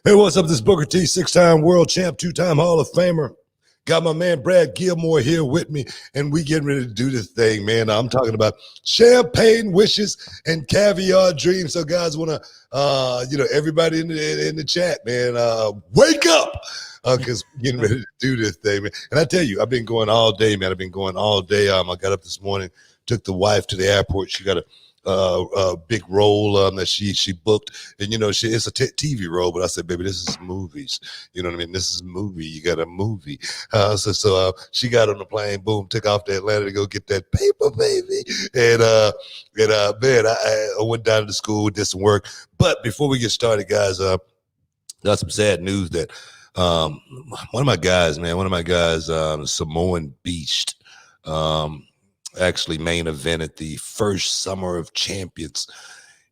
Hey, what's up? This is Booker T, 6-time world champ, 2-time Hall of Famer. Got my man Brad Gilmore here with me, and we getting ready to do this thing, man. I'm talking about champagne wishes and caviar dreams. So, guys, want to, everybody in the chat, man, wake up, because we're getting ready to do this thing, man. And I tell you, I've been going all day, man. I've been going all day. I got up this morning, took the wife to the airport. She got a big role that she booked, and it's a TV role, but I said, baby, this is movies. You know what I mean? This is a movie. You got a movie. So she got on the plane, boom, took off to Atlanta to go get that paper, baby. And man, I went down to the school, did some work. But before we get started, guys, got some sad news that one of my guys, Samoan Beast, actually main evented the first Summer of Champions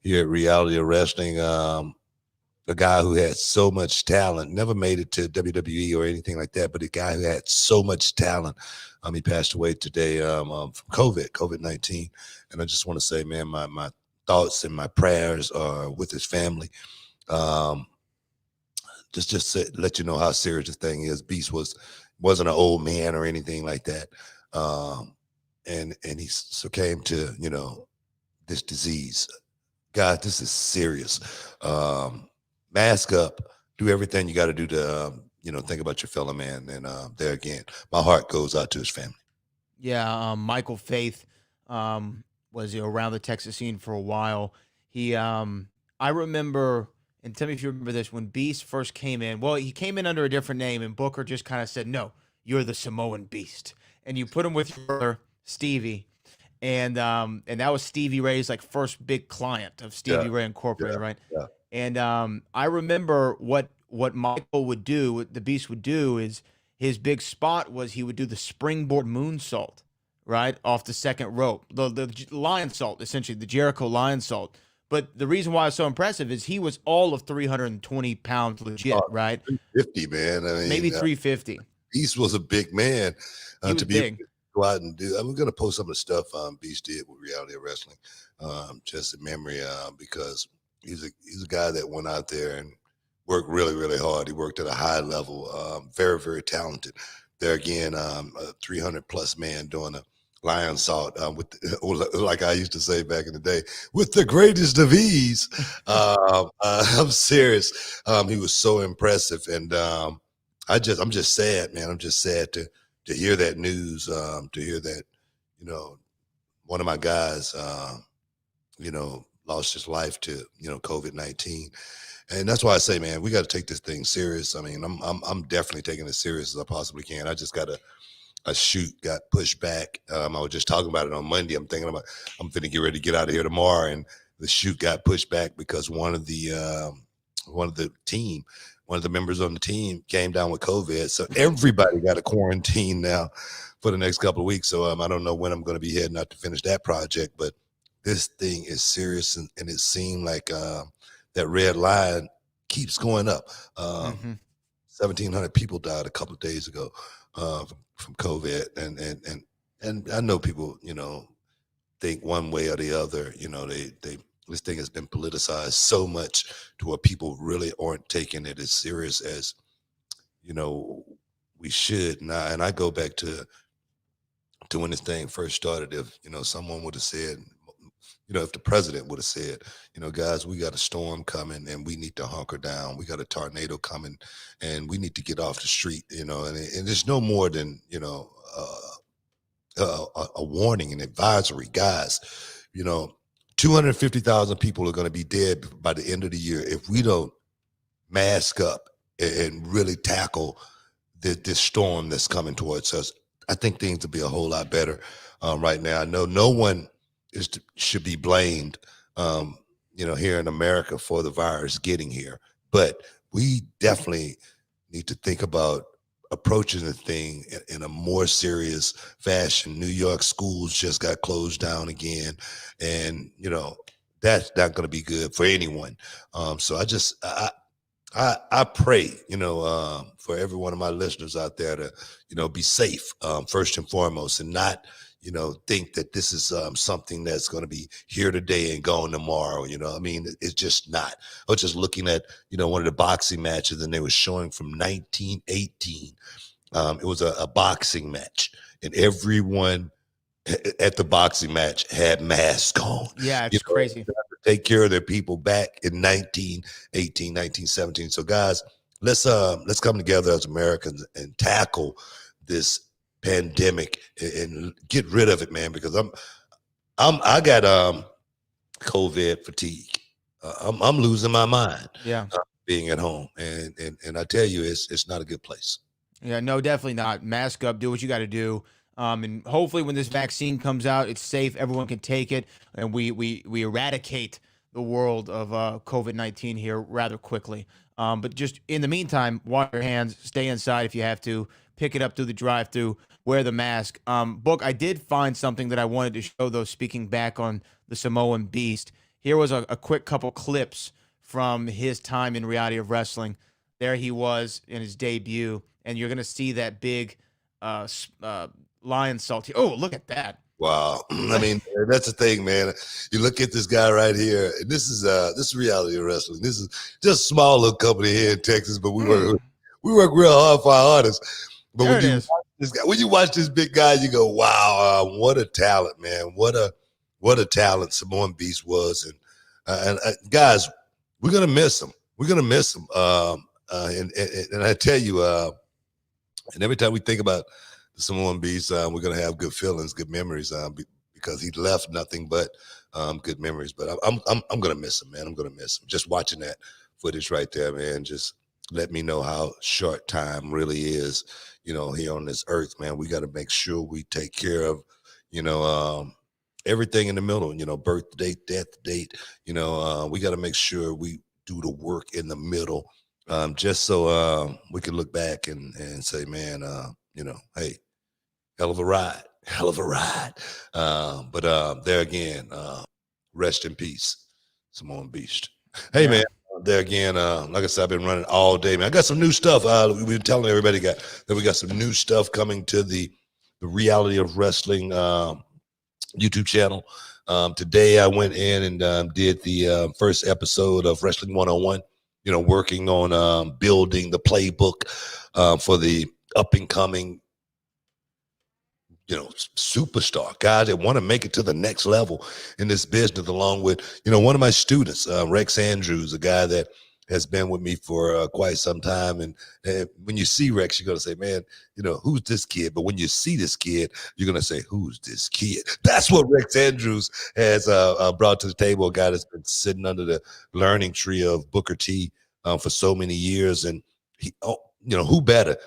here at Reality of Wrestling. A guy who had so much talent, never made it to WWE or anything like that, but a guy who had so much talent. He passed away today from COVID-19. And I just want to say, man, my thoughts and my prayers are with his family. Just let you know how serious the thing is. Beast wasn't an old man or anything like that. And he succumbed to, this disease. God, this is serious. Mask up, do everything you got to do to, think about your fellow man. And there again, my heart goes out to his family. Yeah, Michael Faith was around the Texas scene for a while. He, I remember, and tell me if you remember this, when Beast first came in. Well, he came in under a different name, and Booker just kind of said, "No, you're the Samoan Beast," and you put him with your brother Stevie, and that was Stevie Ray's first big client of Stevie Ray Incorporated, right? Yeah. And I remember what Michael would do, what the Beast would do, is his big spot was he would do the springboard moonsault, right, off the second rope, the lion salt, essentially the Jericho lion salt. But the reason why it's so impressive is he was all of 320 pounds legit, right? 350, man. I mean, maybe 350. Beast was a big man to be able to go out and do. I'm going to post some of the stuff Beast did with Reality of Wrestling, just in memory, because he's a guy that went out there and worked really, really hard. He worked at a high level, very, very talented. There again, a 300-plus man doing a lion salt like I used to say back in the day, with the greatest of ease. I'm serious. He was so impressive, and I'm just sad, man. I'm just sad to hear that news, to hear that, one of my guys, lost his life to, COVID-19. And that's why I say, man, we got to take this thing serious. I mean, I'm definitely taking it serious as I possibly can. I just got a shoot got pushed back. I was just talking about it on Monday. I'm finna get ready to get out of here tomorrow, and the shoot got pushed back because one of the members on the team came down with COVID. So everybody got a quarantine now for the next couple of weeks. So I don't know when I'm going to be heading out to finish that project, but this thing is serious, and it seemed like that red line keeps going up. 1,700 people died a couple of days ago from COVID, and I know people, think one way or the other. This thing has been politicized so much to where people really aren't taking it as serious as, we should. And I go back to when this thing first started. If, someone would have said, if the president would have said, guys, we got a storm coming and we need to hunker down. We got a tornado coming and we need to get off the street, and there's no more than, a warning, an advisory. Guys, 250,000 people are going to be dead by the end of the year if we don't mask up and really tackle this storm that's coming towards us. I think things will be a whole lot better right now. I know no one should be blamed, here in America for the virus getting here, but we definitely need to think about approaching the thing in a more serious fashion. New York schools just got closed down again, and that's not going to be good for anyone. So I pray, for every one of my listeners out there to, be safe, first and foremost, and not, think that this is something that's going to be here today and gone tomorrow. I mean, it's just not. I was just looking at, one of the boxing matches, and they were showing from 1918. It was a boxing match, and everyone at the boxing match had masks on. Yeah, it's crazy. To take care of their people back in 1918, 1917. So guys, let's come together as Americans and tackle this pandemic and get rid of it, man, because I got COVID fatigue. I'm losing my mind. Yeah. Being at home, and I tell you, it's not a good place. Yeah, no, definitely not. Mask up, do what you got to do. And hopefully when this vaccine comes out, it's safe, everyone can take it, and we eradicate the world of COVID-19 here rather quickly. But just in the meantime, wash your hands, stay inside if you have to, pick it up through the drive-through, wear the mask. Book, I did find something that I wanted to show, though, speaking back on the Samoan Beast. Here was a quick couple clips from his time in reality of wrestling. There he was in his debut, and you're going to see that big lion salt. Oh, look at that. Wow. I mean, that's the thing, man. You look at this guy right here, and this is reality of wrestling. This is just a small little company here in Texas, but we work real hard for our artists. But there it is. When you watch this big guy, you go, wow, what a talent, man. What a talent Samoan Beast was. And guys, we're going to miss him. We're going to miss him. And I tell you, and every time we think about the Samoan Beast, we're going to have good feelings, good memories, because he left nothing but good memories. But I'm going to miss him, man. I'm going to miss him. Just watching that footage right there, man, just let me know how short time really is, here on this earth, man. We got to make sure we take care of, everything in the middle, birth date, death date, we got to make sure we do the work in the middle, just so we can look back and say, man, hey, hell of a ride. But there again, rest in peace, Samoan Beast. Hey, man, there again, like I said, I've been running all day, man. I got some new stuff. We've been telling everybody that we got some new stuff coming to the Reality of Wrestling YouTube channel. Today I went in and did the first episode of Wrestling 101, working on building the playbook for the up and coming superstar guys that want to make it to the next level in this business, along with one of my students, Rex Andrews, a guy that has been with me for quite some time. And when you see Rex, you're going to say, man, who's this kid? But when you see this kid, you're going to say, who's this kid? That's what Rex Andrews has brought to the table, a guy that's been sitting under the learning tree of Booker T for so many years. And he, who better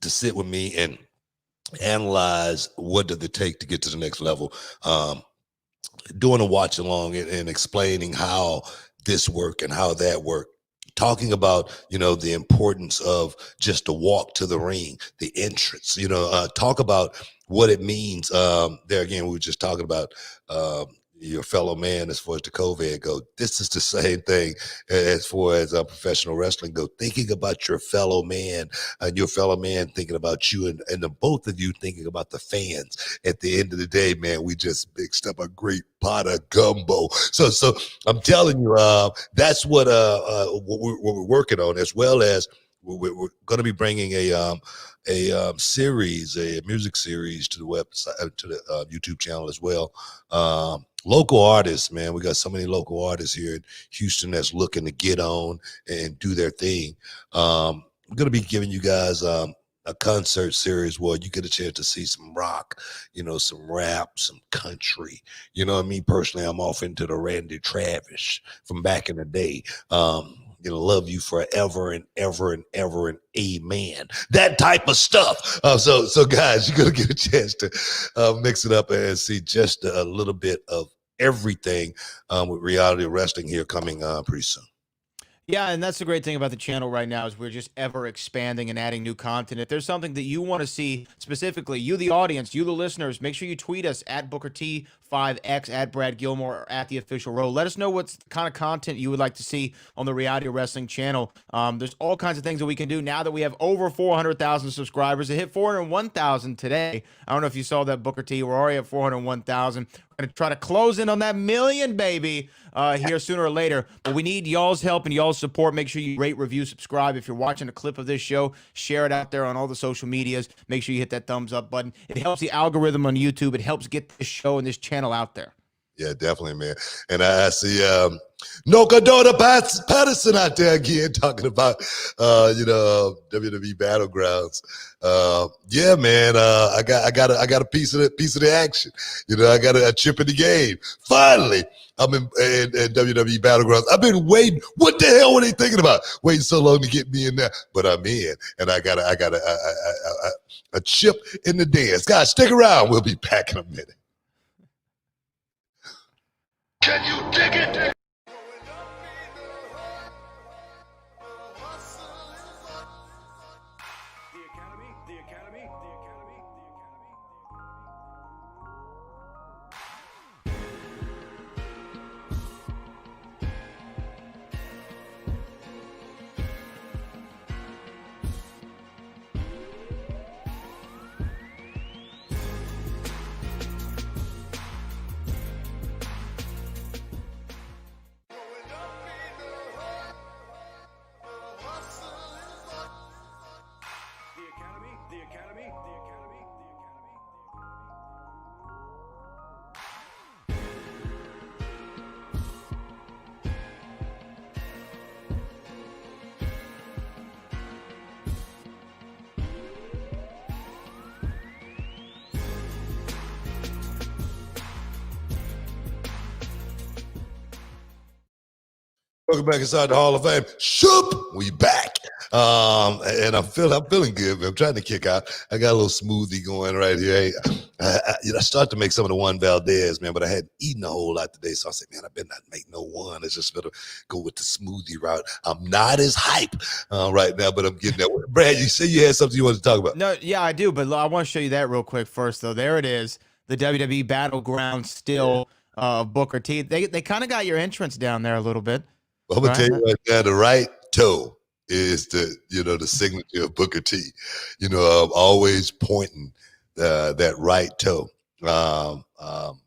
to sit with me and analyze what does it take to get to the next level, doing a watch along and explaining how this work and how that work, talking about the importance of just the walk to the ring, the entrance, talk about what it means. There again, we were just talking about your fellow man as far as the COVID go. This is the same thing as far as professional wrestling go. Thinking about your fellow man and your fellow man thinking about you, and the both of you thinking about the fans. At the end of the day, man, we just mixed up a great pot of gumbo. So I'm telling you, that's what we're working on, as well as we're going to be bringing a series, a music series to the website, to the YouTube channel as well. Local artists, man, we got so many local artists here in Houston that's looking to get on and do their thing. I'm going to be giving you guys a concert series where you get a chance to see some rock, some rap, some country. Me personally, I'm off into the Randy Travis from back in the day. Love you forever and ever and ever and amen. That type of stuff. So guys, you're going to get a chance to mix it up and see just a little bit of everything with Reality of Wrestling here coming pretty soon. Yeah, and that's the great thing about the channel right now is we're just ever expanding and adding new content. If there's something that you want to see specifically, you the audience, you the listeners, make sure you tweet us at Booker T5X, at Brad Gilmore, or at the official row. Let us know what kind of content you would like to see on the Reality Wrestling channel. There's all kinds of things that we can do now that we have over 400,000 subscribers. It hit 401,000 today. I don't know if you saw that, Booker T. We're already at 401,000. We're going to try to close in on that million, baby, here sooner or later. But we need y'all's help and y'all's support. Make sure you rate, review, subscribe. If you're watching a clip of this show, share it out there on all the social medias. Make sure you hit that thumbs up button. It helps the algorithm on YouTube. It helps get this show and this channel out there. Yeah, definitely, man. And I see Nokadota Patterson out there again talking about WWE Battlegrounds. Yeah, man. I got a piece of the action. I got a chip in the game. Finally, I'm in WWE Battlegrounds. I've been waiting. What the hell were they thinking about? Waiting so long to get me in there, but I'm in, and I got a chip in the dance. Guys, stick around. We'll be back in a minute. Can you dig it? Welcome back inside the Hall of Fame. Shoop, we back. And I'm feeling good, man. I'm trying to kick out. I got a little smoothie going right here. I started to make some of the Juan Valdez, man, but I hadn't eaten a whole lot today. So I said, man, I better not make no one. I just better go with the smoothie route. I'm not as hype right now, but I'm getting there. Brad, you said you had something you wanted to talk about. No, yeah, I do, but I want to show you that real quick first, though. There it is. The WWE Battlegrounds still Booker T. They kind of got your entrance down there a little bit. I'm gonna tell you right now, the right toe is the signature of Booker T. I'm always pointing that right toe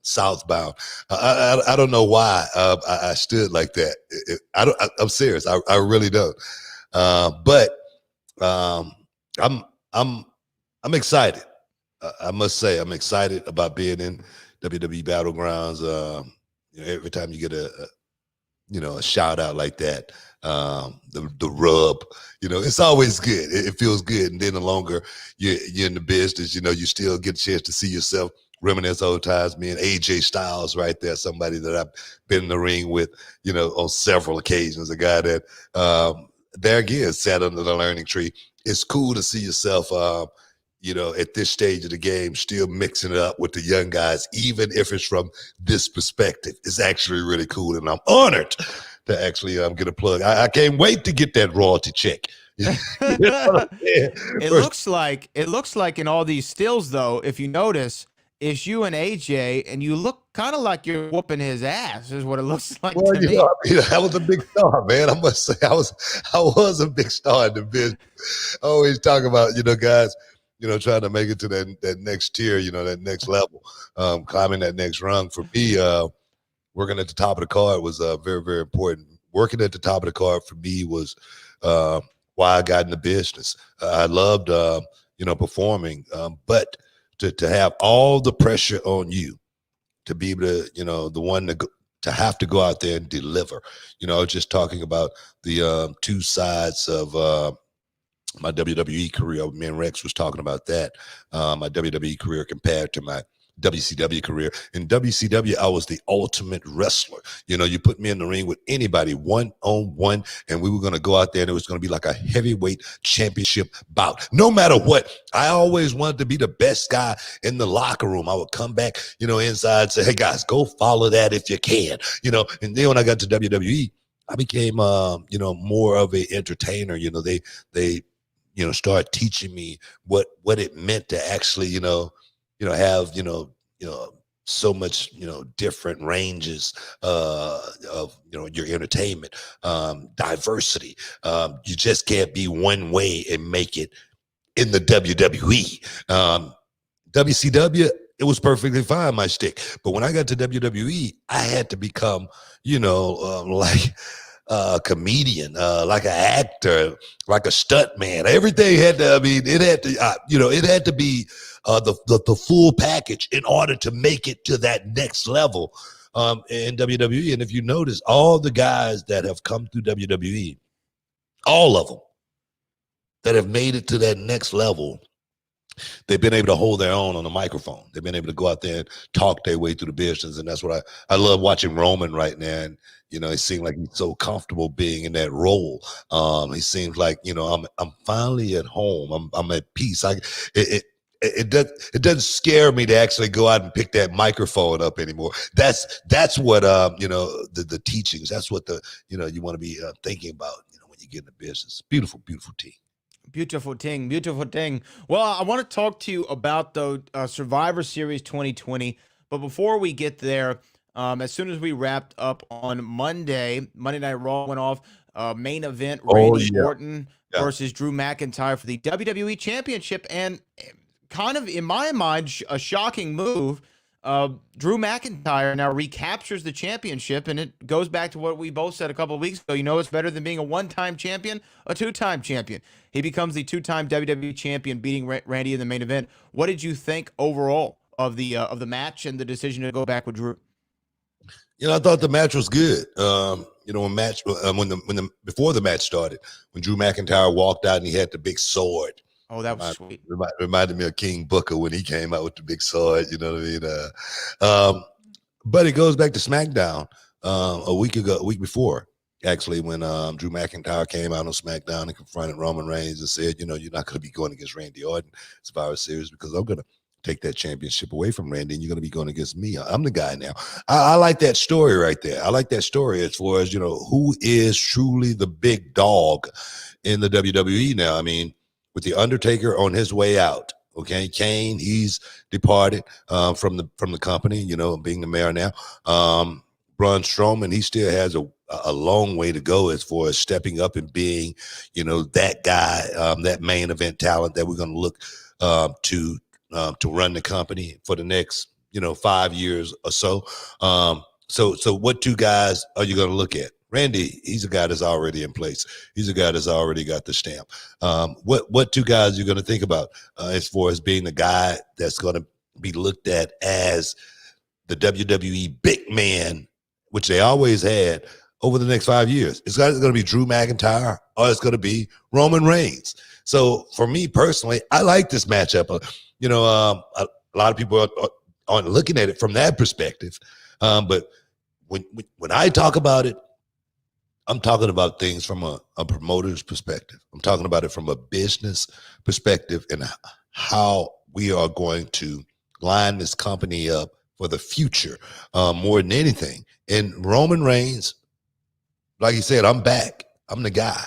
southbound. I don't know why I stood like that. I'm serious. I really don't. But I'm excited. I must say I'm excited about being in WWE Battlegrounds. Every time you get a shout out like that, the rub, it's always good. It feels good. And then the longer you're in the business, you still get a chance to see yourself reminisce old times. Me and AJ Styles right there, somebody that I've been in the ring with, on several occasions, a guy that there again sat under the learning tree. It's cool to see yourself at this stage of the game, still mixing it up with the young guys, even if it's from this perspective. It's actually really cool, and I'm honored to actually get a plug. I can't wait to get that royalty check. It looks like in all these stills, though, if you notice, it's you and AJ, and you look kind of like you're whooping his ass, is what it looks like to me. I was a big star, man. I must say, I was a big star in the business. I always talk about, guys, trying to make it to that next tier, that next level, climbing that next rung. For me, working at the top of the card was very, very important. Working at the top of the card for me was why I got in the business. I loved, performing, but to have all the pressure on you, to be able to, the one to have to go out there and deliver. Just talking about the two sides of my WWE career. Me and Rex was talking about that. My WWE career compared to my WCW career. In WCW, I was the ultimate wrestler. You put me in the ring with anybody, one-on-one, and we were going to go out there, and it was going to be like a heavyweight championship bout. No matter what, I always wanted to be the best guy in the locker room. I would come back, inside and say, hey, guys, go follow that if you can. And then when I got to WWE, I became, more of a entertainer. They start teaching me what it meant to actually, have, so much, different ranges of, your entertainment, diversity. You just can't be one way and make it in the WWE. WCW, it was perfectly fine, my stick. But when I got to WWE, I had to become, like a comedian, like an actor, like a stunt man. Everything had to, it had to, it had to be the full package in order to make it to that next level in WWE. And if you notice, all the guys that have come through WWE, all of them that have made it to that next level, they've been able to hold their own on the microphone. They've been able to go out there and talk their way through the business. And that's what I love watching Roman right now. And, it seems like he's so comfortable being in that role. He seems like, I'm finally at home. I'm at peace. It doesn't scare me to actually go out and pick that microphone up anymore. That's what, the teachings, that's what you want to be thinking about, when you get in the business. Beautiful, beautiful team. Beautiful thing, beautiful thing. Well, I want to talk to you about the Survivor Series 2020. But before we get there, as soon as we wrapped up on Monday Night Raw went off. Main event: Randy Orton versus Drew McIntyre for the WWE Championship, and kind of, in my mind, a shocking move. Drew McIntyre now recaptures the championship, and it goes back to what we both said a couple of weeks ago. It's better than being a one-time champion, a two-time champion. He becomes the two-time WWE champion, beating Randy in the main event. What did you think overall of the match and the decision to go back with Drew? I thought the match was good. Before the match started, when Drew McIntyre walked out and he had the big sword. Oh, that was sweet. Reminded me of King Booker when he came out with the big sword, you know what I mean? But it goes back to SmackDown a week before, actually, when Drew McIntyre came out on SmackDown and confronted Roman Reigns and said, you're not going to be going against Randy Orton Survivor Series because I'm going to take that championship away from Randy and you're going to be going against me. I'm the guy now. I like that story right there. I like that story as far as, who is truly the big dog in the WWE now. I mean, with the Undertaker on his way out, okay, Kane, he's departed from the company, being the mayor now. Braun Strowman, he still has a long way to go as far as stepping up and being, that guy, that main event talent that we're going to look to run the company for the next, 5 years or so. So what two guys are you going to look at? Randy, he's a guy that's already in place. He's a guy that's already got the stamp. What two guys you're going to think about as far as being the guy that's going to be looked at as the WWE big man, which they always had over the next 5 years? It's either going to be Drew McIntyre or it's going to be Roman Reigns. So for me personally, I like this matchup. A lot of people aren't looking at it from that perspective. But when I talk about it, I'm talking about things from a promoter's perspective. I'm talking about it from a business perspective and how we are going to line this company up for the future more than anything. And Roman Reigns, like you said, I'm back. I'm the guy.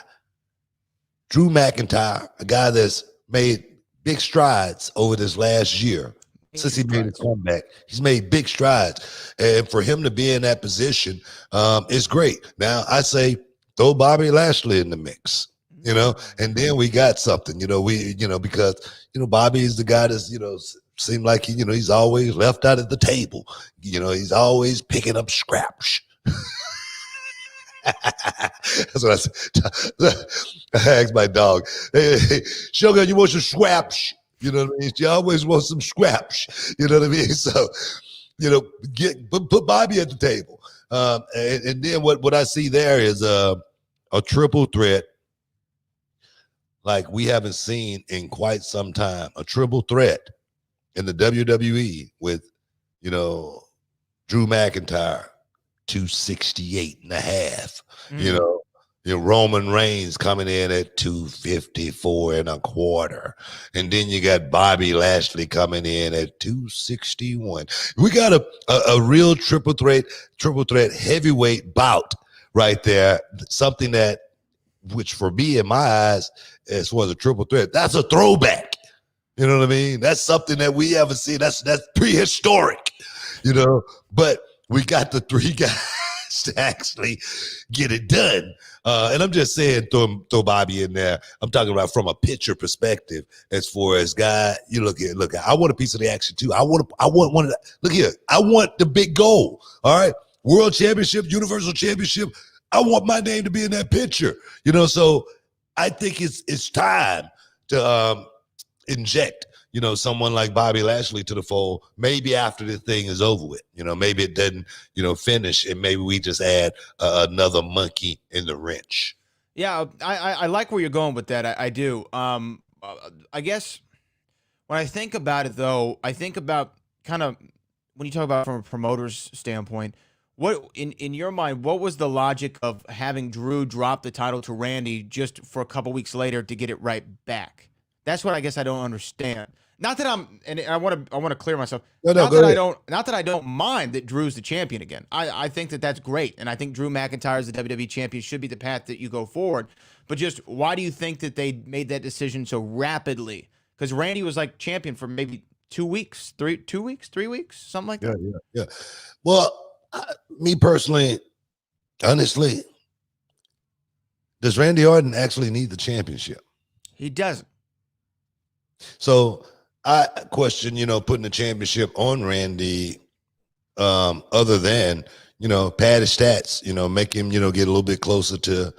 Drew McIntyre, a guy that's made big strides over this last year. Since he made his comeback, he's made big strides. And for him to be in that position is great. Now, I say throw Bobby Lashley in the mix, and then we got something, because, Bobby is the guy that's, seemed like, he's always left out at the table. He's always picking up scraps. That's what I said. I asked my dog, hey, Shogun, you want some scraps? You know what I mean? She always wants some scraps. You know what I mean? So, put Bobby at the table. And then what I see there is a triple threat like we haven't seen in quite some time. A triple threat in the WWE with, Drew McIntyre, 268 and a half. Roman Reigns coming in at 254 and a quarter. And then you got Bobby Lashley coming in at 261. We got a real triple threat heavyweight bout right there. Something that, which for me in my eyes, as far as a triple threat, that's a throwback. You know what I mean? That's something that we haven't seen. That's prehistoric, you know. But we got the three guys to actually get it done. And I'm just saying, throw Bobby in there. I'm talking about from a pitcher perspective. As far as guy, you look. I want a piece of the action too. I want one of the. Look here, I want the big goal. All right, World Championship, Universal Championship. I want my name to be in that picture. You know, so I think it's time to inject, you know, someone like Bobby Lashley to the fold, maybe after the thing is over with. You know, maybe it doesn't, you know, finish, and maybe we just add another monkey in the wrench. Yeah, I like where you're going with that. I do. I guess when I think about it, though, I think about kind of when you talk about from a promoter's standpoint, what in your mind, what was the logic of having Drew drop the title to Randy just for a couple weeks later to get it right back? That's what I guess I don't understand. Not that I want to clear myself. No, not that ahead. not that I don't mind that Drew's the champion again. I think that that's great, and I think Drew McIntyre as the WWE champion should be the path that you go forward. But just why do you think that they made that decision so rapidly? Because Randy was like champion for maybe 2 weeks, 3 weeks, something like that. Yeah. Well, me personally, honestly, does Randy Orton actually need the championship? He doesn't. So I question, you know, putting the championship on Randy, other than, you know, pad his stats, you know, make him, you know, get a little bit closer to,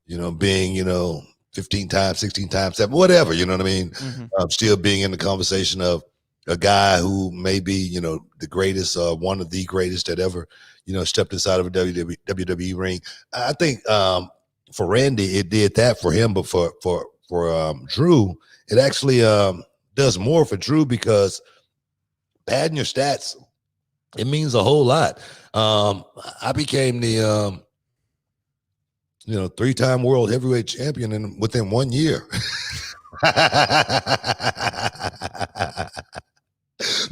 you know, being, you know, 15 times, 16 times, 7, whatever, you know what I mean? Mm-hmm. Still being in the conversation of a guy who may be, you know, the greatest, one of the greatest that ever, you know, stepped inside of a WWE ring. I think for Randy, it did that for him, but for Drew, it actually does more for Drew, because padding your stats, it means a whole lot. I became the you know, 3-time world heavyweight champion within 1 year.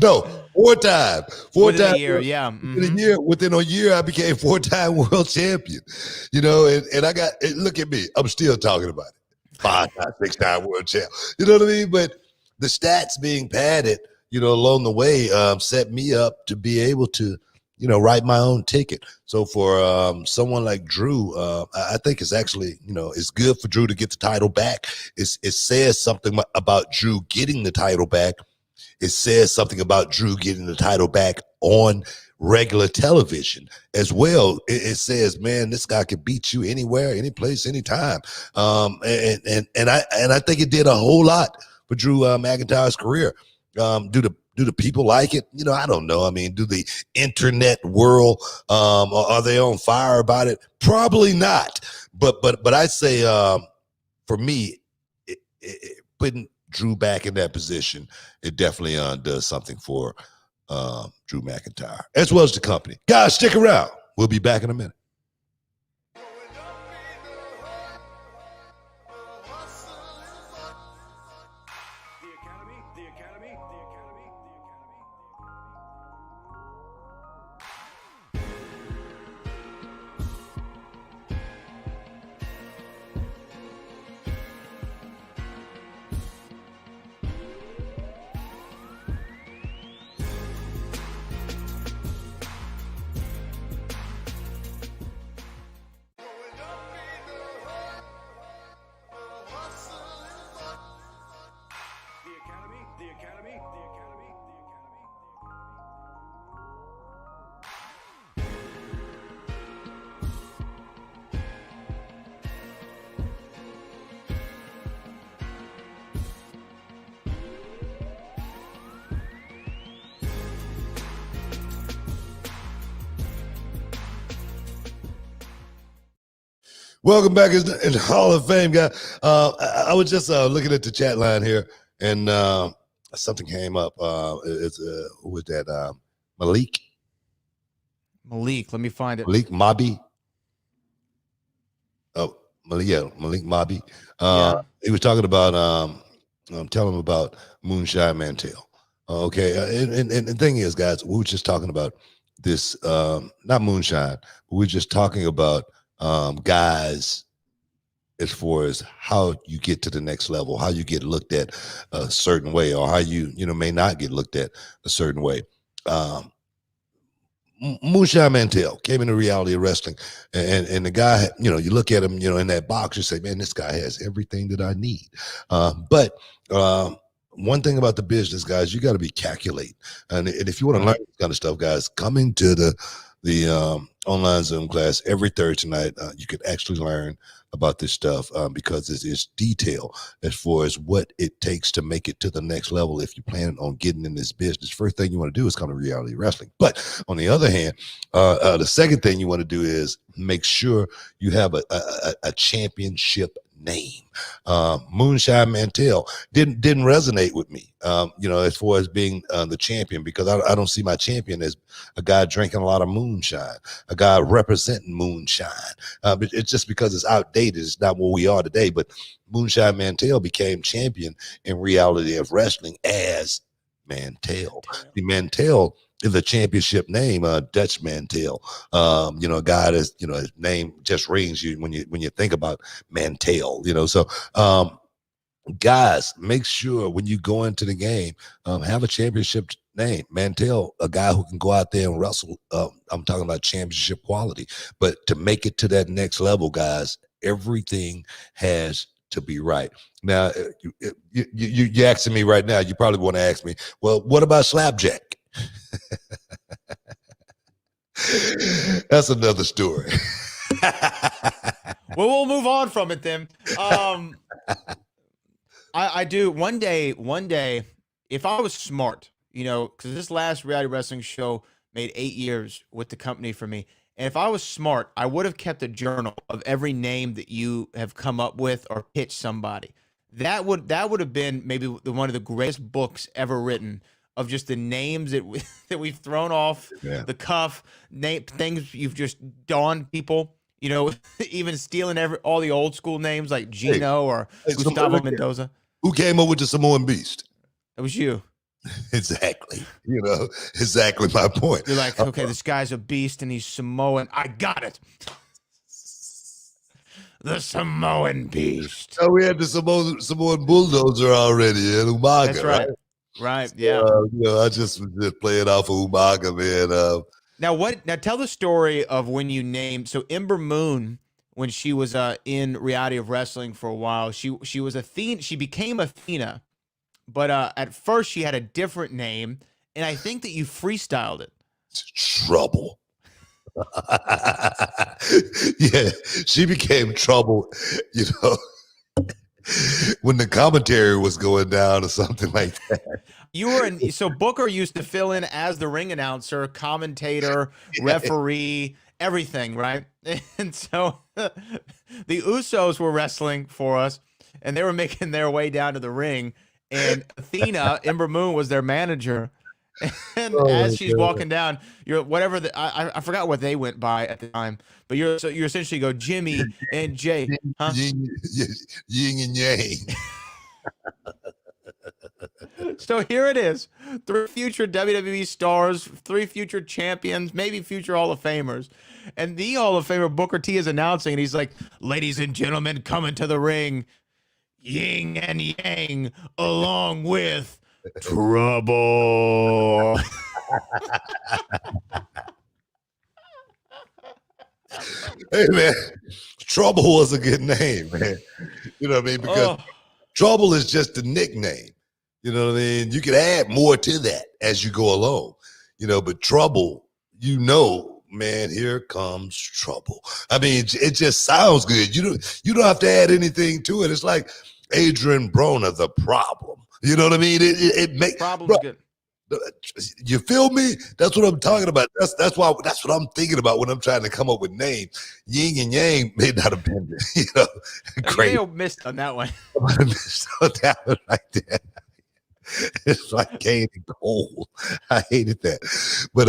No, 4 times. Within a year, yeah. Mm-hmm. Within a year, I became 4-time world champion. You know, and I got, look at me, I'm still talking about it. 5-time, 6-time world champ. You know what I mean? But the stats being padded, you know, along the way, set me up to be able to, you know, write my own ticket. So for someone like Drew, I think it's actually, you know, it's good for Drew to get the title back. It says something about Drew getting the title back. It says something about Drew getting the title back on regular television as well. It says, man, this guy can beat you anywhere, any place, anytime. And I think it did a whole lot for Drew McIntyre's career. Do the people like it? You know, I don't know. I mean, do the internet world, are they on fire about it? Probably not. But I say, for me, putting Drew back in that position, it definitely does something for Drew McIntyre, as well as the company. Guys, stick around. We'll be back in a minute. Welcome back in the Hall of Fame, guy. I was just looking at the chat line here, and something came up. It's who was that? Malik. Malik, let me find it. Malik Mabi. Oh, Malik Mabi. He was talking about telling him about Moonshine Mantel. Okay, and the thing is, guys, we were just talking about this, not moonshine, but we were just talking about guys as far as how you get to the next level, how you get looked at a certain way, or how you may not get looked at a certain way. Moonshine Mantell came into reality of wrestling, and the guy, you look at him, in that box, you say, man, this guy has everything that I need. But one thing about the business, guys, you got to be calculating, and if you want to learn this kind of stuff, guys, coming to the online Zoom class every Thursday night, you could actually learn about this stuff because it's detail as far as what it takes to make it to the next level. If you plan on getting in this business, first thing you want to do is come to reality wrestling. But on the other hand, the second thing you want to do is make sure you have a championship name. Moonshine Mantell didn't resonate with me, as far as being the champion, because I don't see my champion as a guy drinking a lot of moonshine, a guy representing moonshine. But it's just because it's outdated. It's not what we are today. But Moonshine Mantell became champion in reality of wrestling as Mantell. The Mantell is a championship name, Dutch Mantell. A guy that's, his name just rings you when you think about Mantell, so guys, make sure when you go into the game, have a championship name. Mantell, a guy who can go out there and wrestle. I'm talking about championship quality, but to make it to that next level, guys, everything has to be right. Now, you asking me right now, you probably want to ask me, well, what about Slapjack? That's another story. Well, we'll move on from it then. I do one day, if I was smart, because this last reality wrestling show made 8 years with the company for me. And if I was smart, I would have kept a journal of every name that you have come up with or pitched somebody. That would have been maybe one of the greatest books ever written, of just the names that we've thrown off the cuff, things you've just dawned people. Even stealing all the old school names like Gino or Gustavo Mendoza. Who came up with the Samoan Beast? It was you. Exactly. Exactly my point. You're like, okay, this guy's a beast and he's Samoan. I got it. The Samoan Beast. Oh, we had the Samoan Bulldozer already in Umaga. That's right. Right. Yeah. I just playing off of Umaga, man. Now tell the story of when you named, so Ember Moon, when she was in reality of wrestling for a while, she was Athena. She became Athena, but at first she had a different name, and I think that you freestyled it. Trouble. Yeah, she became Trouble, when the commentary was going down or something like that. So Booker used to fill in as the ring announcer, commentator, referee, everything, right? And so the Usos were wrestling for us, and they were making their way down to the ring, and Athena, Ember Moon, was their manager. And as she's walking down, I forgot what they went by at the time, but you essentially go Jimmy and Jay, huh? Yin and yang. So here it is: 3 future WWE stars, 3 future champions, maybe future Hall of Famers, and the Hall of Famer Booker T is announcing, and he's like, "Ladies and gentlemen, coming to the ring, Yin and Yang, along with Trouble." Hey man, Trouble was a good name, man. You know what I mean? Because Trouble is just a nickname. You know what I mean? You can add more to that as you go along. But Trouble, man, here comes trouble. I mean, it just sounds good. You don't have to add anything to it. It's like Adrian Broner, the problem. You know what I mean? It makes problem's good. You feel me? That's what I'm talking about. That's what I'm thinking about when I'm trying to come up with names. Yin and Yang may not have been, great. You may have missed on that one. I missed on that one right there. It's like Kane and Cole. I hated that. But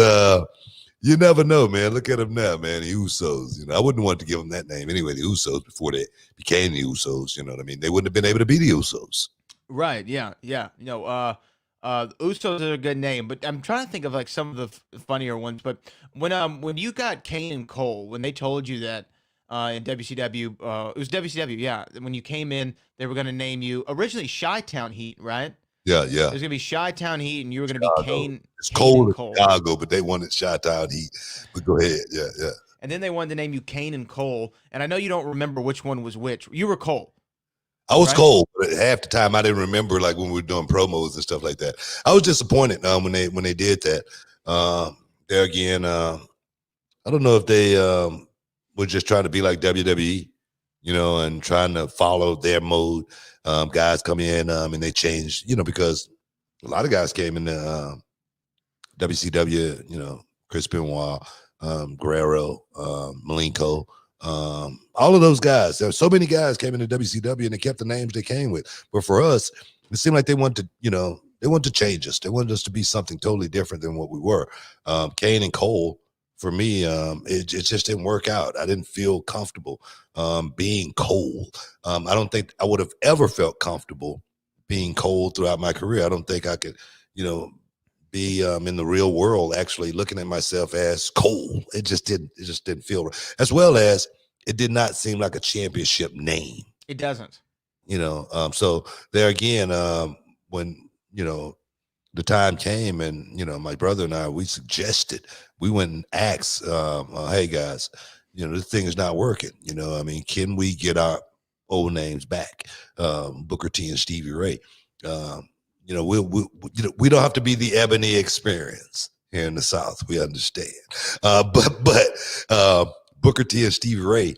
you never know, man. Look at them now, man. The Usos. I wouldn't want to give them that name anyway. The Usos, before they became the Usos. You know what I mean? They wouldn't have been able to be the Usos. Right. Yeah. Yeah. The Usos are a good name, but I'm trying to think of like some of the funnier ones. But when you got Kane and Cole, when they told you that in WCW. It was WCW, yeah. When you came in, they were going to name you originally Chi-Town Heat, right? Yeah, It yeah. was going to be Chi-Town Heat, and you were going to be Chicago. It's Kane cold and in Cole. Chicago, but they wanted Chi-Town Heat. But go ahead. Yeah, yeah. And then they wanted to name you Kane and Cole. And I know you don't remember which one was which. You were Cole. I was right? cold, but half the time I didn't remember, like when we were doing promos and stuff like that. I was disappointed when they did that. There again, I don't know if they were just trying to be like WWE, and trying to follow their mode. Guys come in and they change, because a lot of guys came in the WCW, Chris Benoit, Guerrero, Malenko, all of those guys. There were so many guys came into WCW and they kept the names they came with. But for us, it seemed like they wanted to, they wanted to change us. They wanted us to be something totally different than what we were. Kane and Cole, for me, it just didn't work out. I didn't feel comfortable being Cole. I don't think I would have ever felt comfortable being Cole throughout my career. I don't think I could, be in the real world actually looking at myself as Cole. It just didn't feel right. As well as it did not seem like a championship name. It doesn't. So there again, when the time came and my brother and I, we went and asked, hey guys, this thing is not working. Can we get our old names back? Booker T and Stevie Ray. We don't have to be the Ebony Experience here in the South. We understand. But Booker T and Stevie Ray,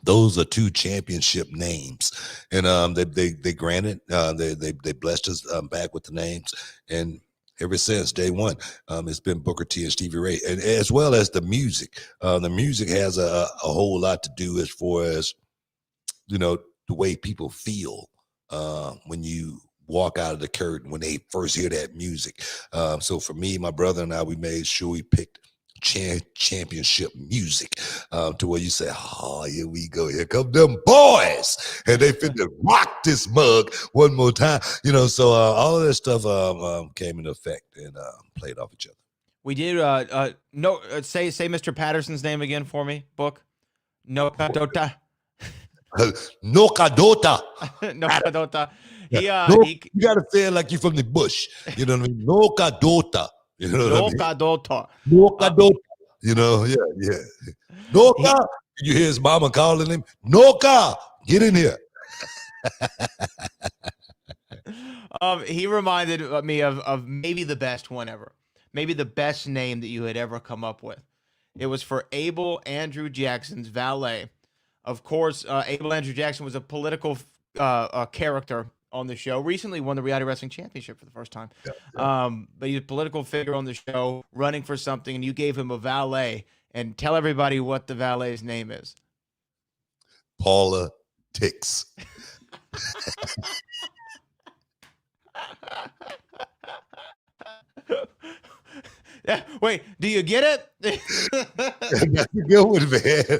those are two championship names, and they granted, they blessed us back with the names, and ever since day one, it's been Booker T and Stevie Ray, and as well as the music. The music has a whole lot to do as far as the way people feel when you walk out of the curtain when they first hear that music. So for me, my brother and I, we made sure we picked championship music to where you say, oh, here we go, here come them boys, and they finna rock this mug one more time. So all of that stuff came into effect and played off each other. We did say Mr. Patterson's name again for me, Book. Nokadota. Nokadota. Nokadota. You gotta say it like you're from the bush. You know what I mean? Nokadota. You know what Nokadota. I mean? Nokadota. Yeah. Noka. You hear his mama calling him, Noka, get in here. He reminded me of maybe the best one ever. Maybe the best name that you had ever come up with. It was for Abel Andrew Jackson's valet. Of course, Abel Andrew Jackson was a political character on the show. Recently won the Reality Wrestling Championship for the first time. Yeah. But he's a political figure on the show, running for something, and you gave him a valet. And tell everybody what the valet's name is. Paula Tix. Yeah, wait, do you get it? That's a good one, man.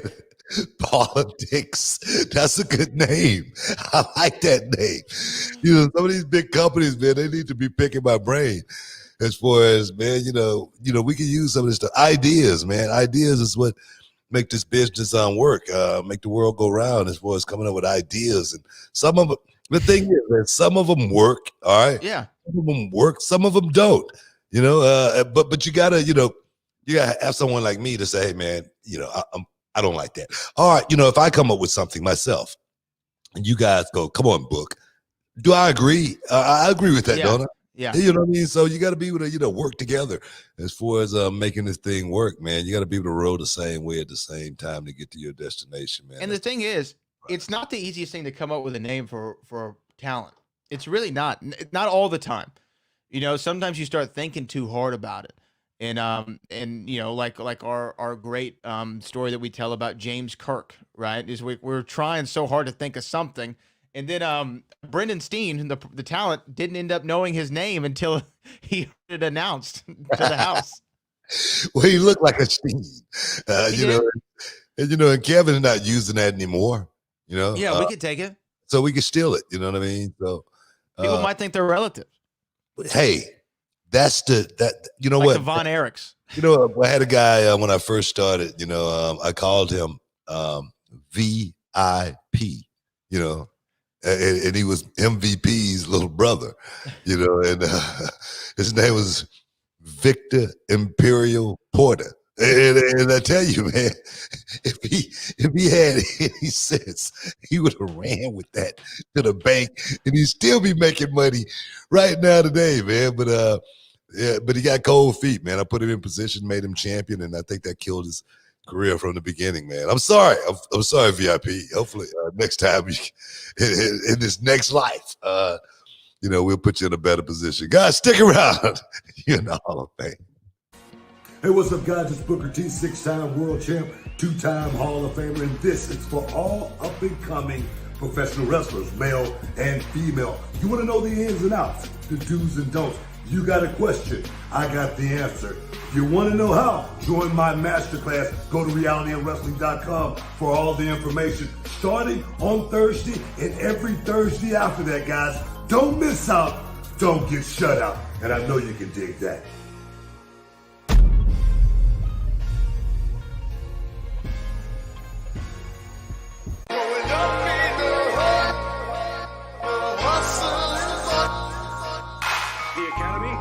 Politics. That's a good name. I like that name. Some of these big companies, man, they need to be picking my brain as far as, man, we can use some of this stuff. Ideas, man. Ideas is what make this business work, make the world go round as far as coming up with ideas. And some of them, the thing is, man, some of them work, all right? Yeah. Some of them work, some of them don't, but you gotta, you gotta have someone like me to say, hey, man, I don't like that. All right, if I come up with something myself and you guys go, come on, Book. Do I agree? I agree with that, don't I? Yeah. You know what I mean? So you got to be able to, work together as far as making this thing work, man. You got to be able to roll the same way at the same time to get to your destination, man. And the thing is, it's not the easiest thing to come up with a name for talent. It's really not all the time. Sometimes you start thinking too hard about it. And like our great story that we tell about James Kirk, right? Is we're trying so hard to think of something, and then Brendan Steen, the talent, didn't end up knowing his name until he heard it announced to the house. Well, he looked like a Steen, and Kevin's not using that anymore. Yeah, we could take it, so we could steal it. You know what I mean? So people might think they're relatives. Hey. That's like what? Von Erichs. I had a guy when I first started, I called him you know, and he was MVP's little brother, you know, and his name was Victor Imperial Porter. And I tell you, man, if he had any sense, he would have ran with that to the bank, and he'd still be making money right now today, man. But yeah, but he got cold feet, man. I put him in position, made him champion, and I think that killed his career from the beginning, man. I'm sorry. I'm sorry, VIP. Hopefully, next time in this next life, you know, we'll put you in a better position. Guys, stick around. You're in the Hall of Fame. Hey, what's up, guys? It's Booker T, 6-time world champ, 2-time Hall of Famer, and this is for all up-and-coming professional wrestlers, male and female. You want to know the ins and outs, the do's and don'ts. You got a question, I got the answer. If you want to know how, join my masterclass. Go to realityofwrestling.com for all the information. Starting on Thursday and every Thursday after that, guys. Don't miss out. Don't get shut out. And I know you can dig that.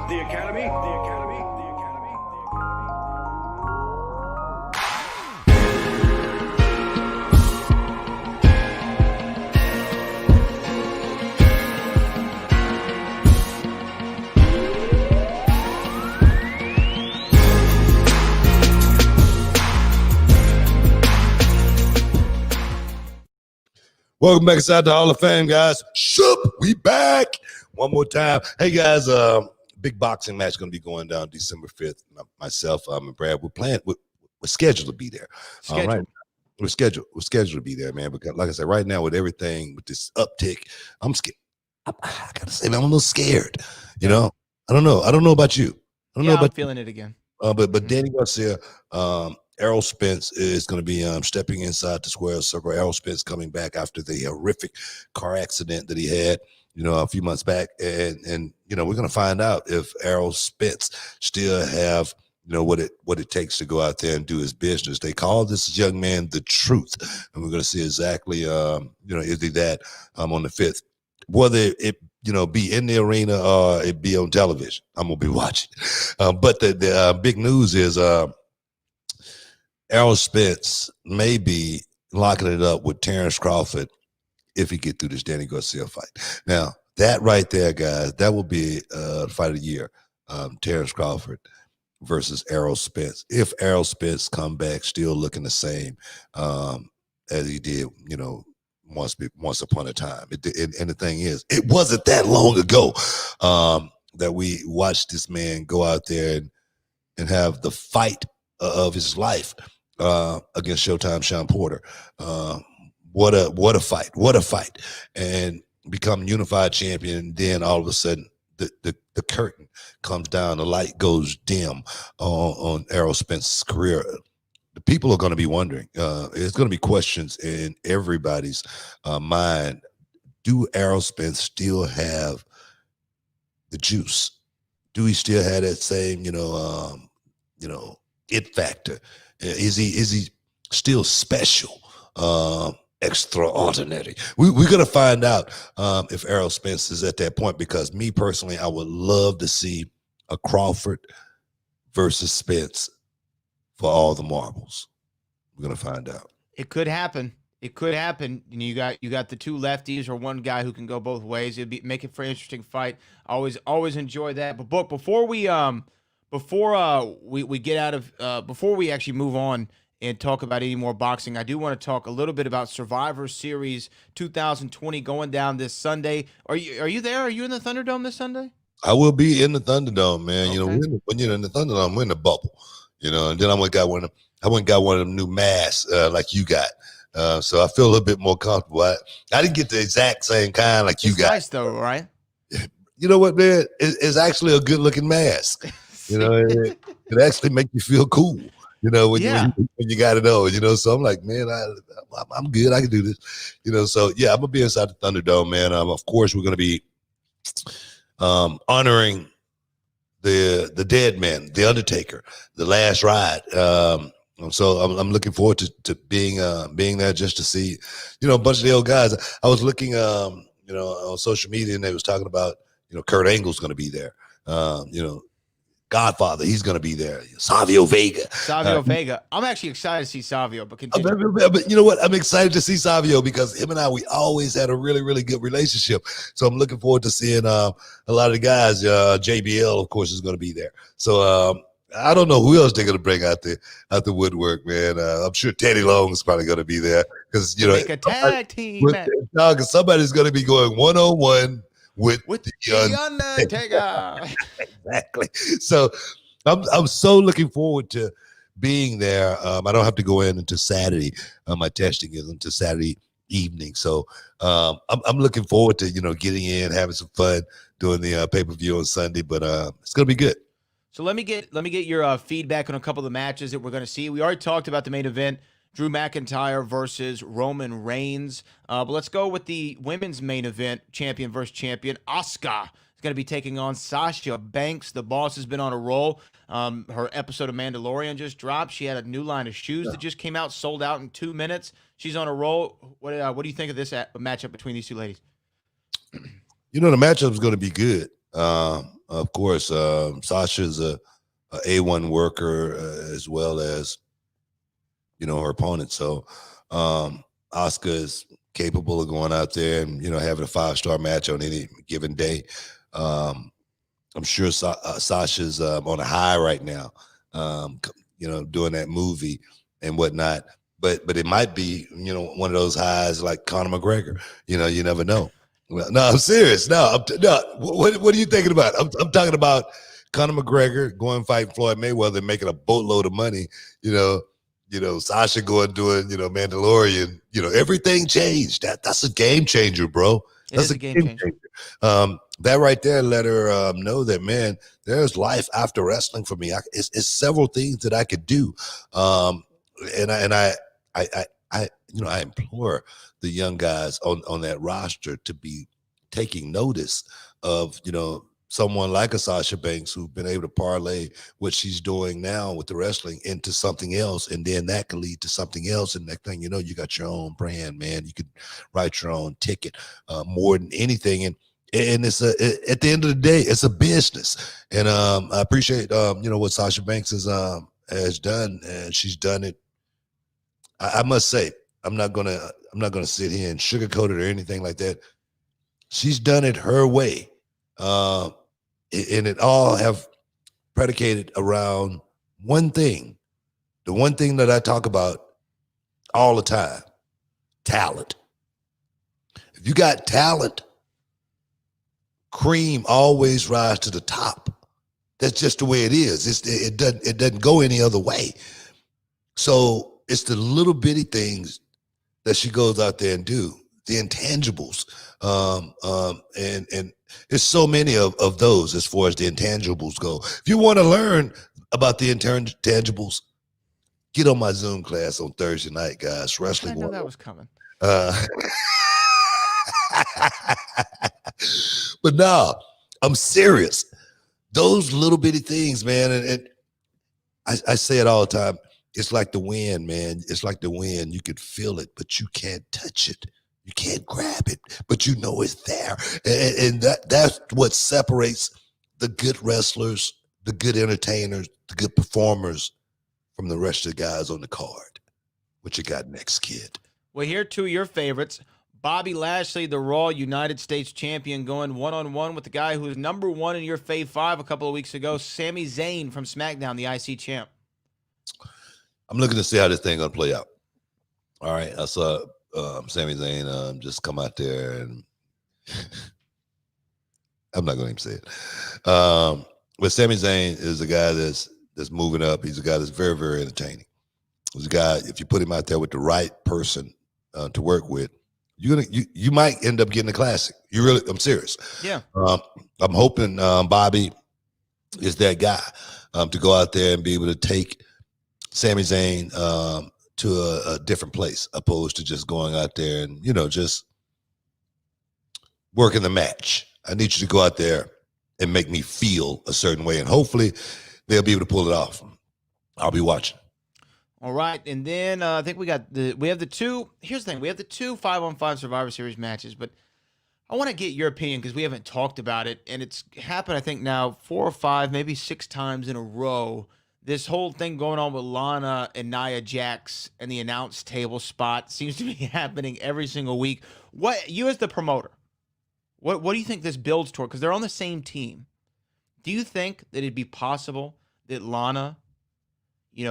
The Academy. Welcome back inside the Hall of Fame, guys. Shoop, we back one more time. Hey, guys, big boxing match going to be going down December 5th. Myself, and Brad, we're scheduled to be there. Right. We're scheduled to be there, man. Because like I said, right now with everything, with this uptick, I'm scared. I gotta say, man, I'm a little scared. You know, I don't know about you. I don't know about I'm feeling it again. But Danny Garcia, Errol Spence is going to be stepping inside the square circle. Errol Spence coming back after the horrific car accident that he had, you know, a few months back, and you know, we're going to find out if Errol Spence still have, you know, what it takes to go out there and do his business. They call this young man the Truth, and we're going to see exactly, you know, is he that on the 5th, whether it, you know, be in the arena or it be on television. I'm gonna be watching. But the big news is Errol Spence may be locking it up with Terrence Crawford if he get through this Danny Garcia fight. Now, that right there, guys, that will be fight of the year. Terrence Crawford versus Errol Spence. If Errol Spence come back still looking the same as he did, you know, once upon a time. And the thing is, it wasn't that long ago that we watched this man go out there and have the fight of his life against Showtime Sean Porter. What a fight, and become unified champion. And then all of a sudden the curtain comes down, the light goes dim on Errol Spence's career. The people are going to be wondering. There's going to be questions in everybody's mind. Do Errol Spence still have the juice? Do he still have that same, you know, it factor? Is he still special? Extraordinary. We're going to find out if Errol Spence is at that point, because me personally, I would love to see a Crawford versus Spence for all the marbles. We're going to find out. It could happen. It could happen. You know, you got the two lefties or one guy who can go both ways. It'd make it for an interesting fight. Always enjoy that. But before we get out of before we actually move on and talk about any more boxing, I do want to talk a little bit about Survivor Series 2020 going down this Sunday. Are you there? Are you in the Thunderdome this Sunday? I will be in the Thunderdome, man. Okay. You know, when you're in the Thunderdome, we're in the bubble. You know, and then I went and got one of them new masks like you got. So I feel a little bit more comfortable. I didn't get the exact same kind like you got. Nice though, right? You know what, man? It's actually a good looking mask. You know, it actually make you feel cool. You know, when you got it on. You know, so I'm like, man, I'm good. I can do this. You know, so yeah, I'm gonna be inside the Thunderdome, man. Of course, we're gonna be honoring the dead man, the Undertaker, the last ride. So I'm looking forward to being there just to see, a bunch of the old guys. I was looking, on social media, and they was talking about, Kurt Angle's going to be there. Godfather, he's going to be there. Savio Vega. Savio Vega. I'm actually excited to see Savio, but continue. But you know what? I'm excited to see Savio because him and I, we always had a really, really good relationship. So I'm looking forward to seeing a lot of the guys. JBL, of course, is going to be there. So I don't know who else they're going to bring out the woodwork, man. I'm sure Teddy Long is probably going to be there because make a tag team. Because somebody's going to be going 1-on-1 with the Undertaker. Exactly. So I'm so looking forward to being there. I don't have to go in until Saturday. My testing is until Saturday evening. So I'm looking forward to getting in, having some fun, doing the pay-per-view on Sunday. But it's gonna be good. So let me get your feedback on a couple of the matches that we're going to see. We already talked about the main event, Drew McIntyre versus Roman Reigns. But let's go with the women's main event, champion versus champion. Asuka is going to be taking on Sasha Banks. The boss has been on a roll. Her episode of Mandalorian just dropped. She had a new line of shoes that just came out, sold out in 2 minutes. She's on a roll. What do you think of this matchup between these two ladies? The matchup is going to be good. Of course, Sasha's a A1 worker as well as her opponent. So Asuka is capable of going out there and having a 5-star match on any given day. I'm sure Sasha's on a high right now, doing that movie and whatnot. But it might be one of those highs like Conor McGregor. You never know. No, I'm serious. No, what are you thinking about? I'm talking about Conor McGregor going fighting Floyd Mayweather and making a boatload of money. Sasha going doing Mandalorian. Everything changed. That's a game changer, bro. That's a game changer. That right there let her know that, man, there's life after wrestling for me. It's several things that I could do, and I implore the young guys on that roster to be taking notice of, someone like a Sasha Banks who's been able to parlay what she's doing now with the wrestling into something else. And then that can lead to something else. And next thing you know, you got your own brand, man. You could write your own ticket more than anything. And it's at the end of the day, it's a business. And I appreciate, what Sasha Banks has done. And she's done it. I must say, I'm not gonna sit here and sugarcoat it or anything like that. She's done it her way, and it all have predicated around one thing. The one thing that I talk about all the time: talent. If you got talent, cream always rise to the top. That's just the way it is. It doesn't go any other way. So it's the little bitty things that she goes out there and do, the intangibles. And there's so many of those as far as the intangibles go. If you want to learn about the intangibles, get on my Zoom class on Thursday night, guys. Wrestling. I know that was coming. But no, I'm serious. Those little bitty things, man. And I say it all the time. It's like the wind, man. It's like the wind. You could feel it, but you can't touch it. You can't grab it, but you know it's there. And that's what separates the good wrestlers, the good entertainers, the good performers from the rest of the guys on the card. What you got next, kid? Well, here are two of your favorites. Bobby Lashley, the Raw United States champion, going one-on-one with the guy who was number one in your Fave 5 a couple of weeks ago, Sami Zayn from SmackDown, the IC champ. I'm looking to see how this thing gonna play out. All right, I saw Sami Zayn just come out there, and I'm not gonna even say it. But Sami Zayn is a guy that's moving up. He's a guy that's very, very entertaining. He's a guy, if you put him out there with the right person to work with, you might end up getting a classic. I'm serious. Yeah. I'm hoping Bobby is that guy to go out there and be able to take Sami Zayn to a different place, opposed to just going out there and, just working the match. I need you to go out there and make me feel a certain way. And hopefully they'll be able to pull it off. I'll be watching. All right, and then I think we have the two. Here's the thing: we have the two 5-on-5 Survivor Series matches, but I want to get your opinion because we haven't talked about it, and it's happened I think now 4 or 5, maybe 6 times in a row. This whole thing going on with Lana and Nia Jax and the announce table spot seems to be happening every single week. What you as the promoter, what do you think this builds toward? Because they're on the same team. Do you think that it'd be possible that Lana,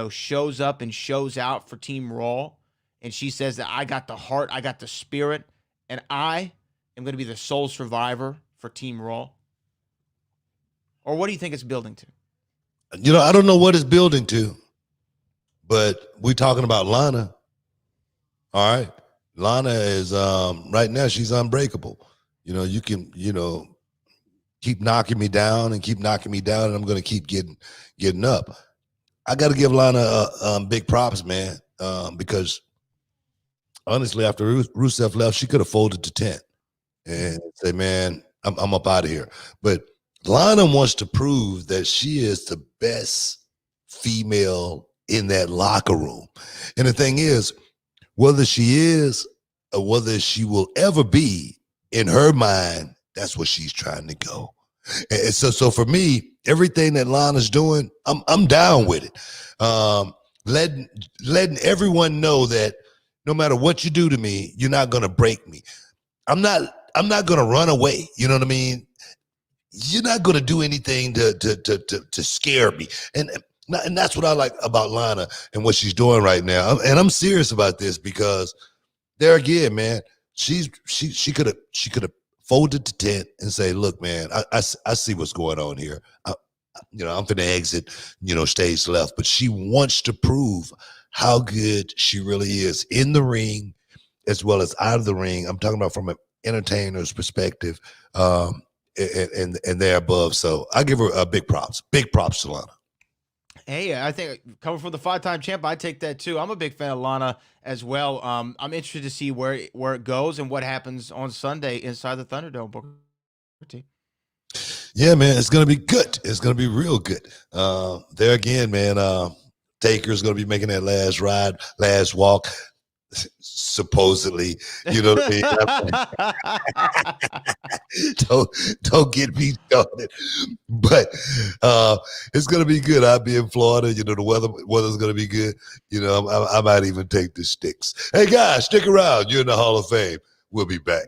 shows up and shows out for Team Raw, and she says that I got the heart, I got the spirit, and I am going to be the sole survivor for Team Raw? Or what do you think it's building to? I don't know what it's building to, but we're talking about Lana. All right. Lana is right now she's unbreakable. You can, keep knocking me down and keep knocking me down, and I'm going to keep getting up. I got to give Lana big props, man, because honestly, after Rusev left, she could have folded to 10 and say, man, I'm up out of here. But Lana wants to prove that she is the best female in that locker room. And the thing is, whether she is or whether she will ever be, in her mind, that's where she's trying to go. And so for me, everything that Lana's doing, I'm down with it. Letting everyone know that no matter what you do to me, you're not gonna break me. I'm not gonna run away. You know what I mean? You're not gonna do anything to scare me. And that's what I like about Lana and what she's doing right now. And I'm serious about this because there again, man, she could have folded to 10 and say, look, man, I see what's going on here. I'm finna exit, stage left. But she wants to prove how good she really is in the ring as well as out of the ring. I'm talking about from an entertainer's perspective and there above. So I give her a big props to Lana. Hey, I think coming from the 5-time champ, I take that too. I'm a big fan of Lana as well. I'm interested to see where it goes and what happens on Sunday inside the Thunderdome. Booker T. Yeah, man, it's gonna be good. It's gonna be real good. There again, man. Taker's gonna be making that last walk. Supposedly, you know what I mean? don't get me started. But it's gonna be good. I'll be in Florida. The weather's gonna be good. I might even take the sticks. Hey guys, stick around. You're in the Hall of Fame. We'll be back.